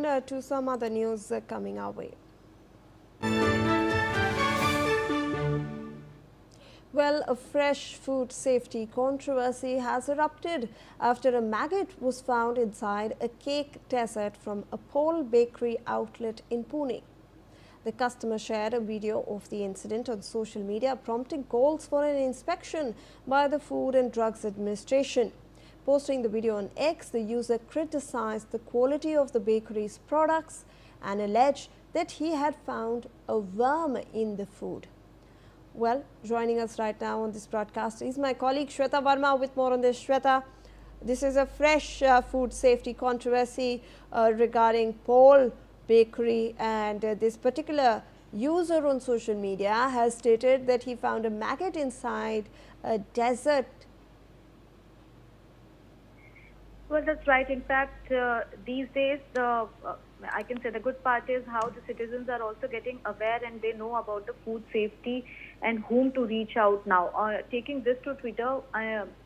on to some other news coming our way. Well, a fresh food safety controversy has erupted after a maggot was found inside a cake dessert from a Paul bakery outlet in Pune. The customer shared a video of the incident on social media, prompting calls for an inspection by the Food and Drugs Administration. Posting the video on X, the user criticized the quality of the bakery's products and alleged that he had found a worm in the food. Well, joining us right now on this broadcast is my colleague Shweta Verma with more on this. Shweta, this is a fresh food safety controversy regarding Paul Bakery, and this particular user on social media has stated that he found a maggot inside a dessert. Well, that's right. In fact, these days, I can say the good part is how the citizens are also getting aware and they know about the food safety and whom to reach out now. Taking this to Twitter,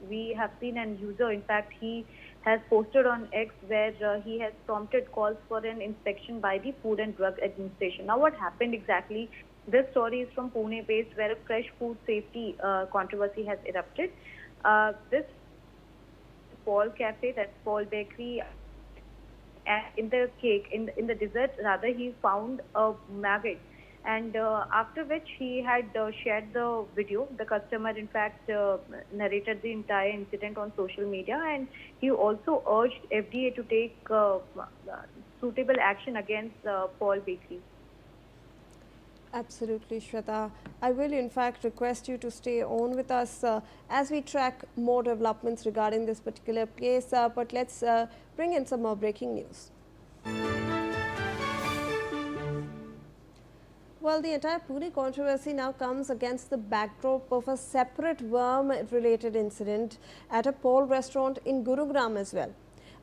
we have seen an user, in fact, he has posted on X where he has prompted calls for an inspection by the Food and Drug Administration. Now, what happened exactly? This story is from Pune based, where a fresh food safety controversy has erupted. This Paul Cafe, that's Paul Bakery, in the cake, in the dessert rather, he found a maggot, and after which he had shared the video. The customer in fact narrated the entire incident on social media, and he also urged FDA to take suitable action against Paul Bakery. Absolutely, Shweta. I will in fact request you to stay on with us as we track more developments regarding this particular case, but let's bring in some more breaking news. Well, the entire Pune controversy now comes against the backdrop of a separate worm-related incident at a Paul restaurant in Gurugram as well.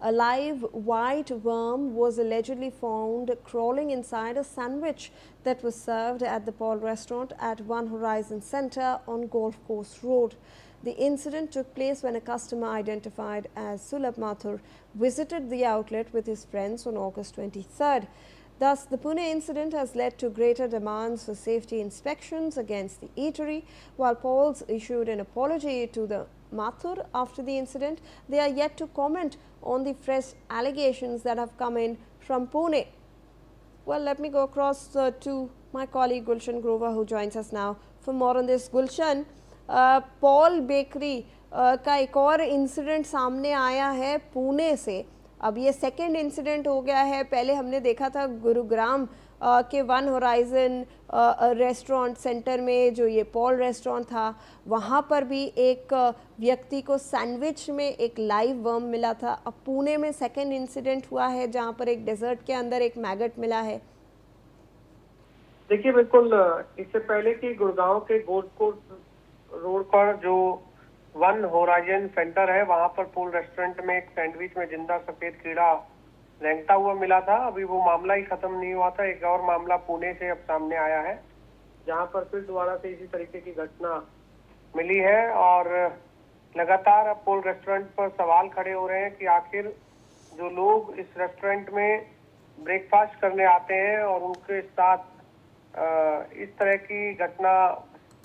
A live white worm was allegedly found crawling inside a sandwich that was served at the Paul restaurant at One Horizon Centre on Golf Course Road. The incident took place when a customer identified as Sulabh Mathur visited the outlet with his friends on August 23rd. Thus, the Pune incident has led to greater demands for safety inspections against the eatery. While Paul's issued an apology to the Mathur after the incident, they are yet to comment on the fresh allegations that have come in from Pune. Well, let me go across to my colleague Gulshan Grover, who joins us now for more on this. Gulshan, Paul bakery का एक और incident सामने आया है पुणे से. अब ये second incident हो गया है. पहले हमने देखा था गुरुग्राम के वन होराइजन रेस्टोरेंट सेंटर में जो ये पॉल रेस्टोरेंट था, वहाँ पर भी एक व्यक्ति को सैंडविच में एक लाइव वर्म मिला था. अब पुणे में सेकंड इंसिडेंट हुआ है जहाँ पर एक डेजर्ट के अंदर एक मैगट मिला है. देखिए, बिल्कुल इससे पहले कि गुड़गांव के गोल्फ कोर्स रोड पर जो वन होराइजन सेंटर है, वहां पर पूल रेस्टोरेंट में एक सैंडविच में जिंदा सफेद कीड़ा रेंगता हुआ मिला था. अभी वो मामला ही खत्म नहीं हुआ था. एक और मामला पुणे से अब सामने आया है, जहां पर फिर दोबारा से इसी तरीके की घटना मिली है. और लगातार अब पूल रेस्टोरेंट पर सवाल खड़े हो रहे हैं कि आखिर जो लोग इस रेस्टोरेंट में ब्रेकफास्ट करने आते हैं और उनके साथ इस तरह की घटना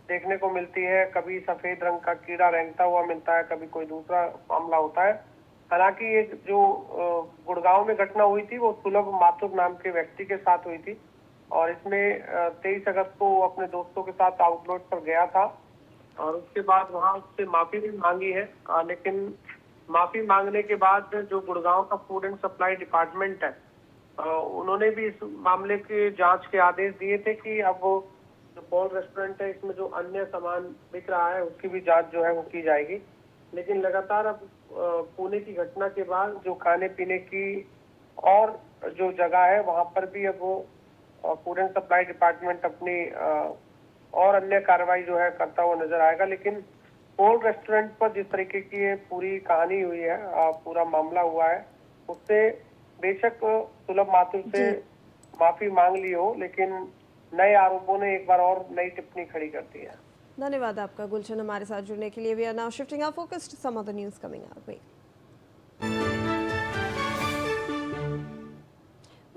देखने को मिलती है. कभी सफेद रंग का कीड़ा रेंगता हुआ मिलता है, कभी कोई दूसरा मामला होता है. हालांकि ये जो गुड़गांव में घटना हुई थी वो सुलभ माथुर नाम के व्यक्ति के साथ हुई थी, और इसमें 23 अगस्त को वो अपने दोस्तों के साथ आउटलेट पर गया था और उसके बाद वहां उससे माफी भी मांगी है. लेकिन माफी मांगने के बाद जो गुड़गांव का फूड एंड सप्लाई डिपार्टमेंट है, उन्होंने भी इस मामले के जांच के आदेश दिए थे कि अब वो जो पॉल रेस्टोरेंट है इसमें जो अन्य सामान बिक रहा है उसकी भी जांच जो है वो की जाएगी. लेकिन लगातार अब पुणे की घटना के बाद जो खाने पीने की और जो जगह है वहां पर भी अब वो फूड एंड सप्लाई डिपार्टमेंट अपनी और अन्य कार्रवाई जो है करता हुआ नजर आएगा. लेकिन पॉल रेस्टोरेंट पर जिस तरीके की ये पूरी कहानी हुई है, पूरा मामला हुआ है, उससे बेशक सुलभ माथुर से माफी मांग ली हो, लेकिन नए आरोपों ने एक बार और नई टिप्पणी खड़ी कर दी है. धन्यवाद आपका गुलशन हमारे साथ जुड़ने के लिए. We are now shifting our focus to some other news coming our way.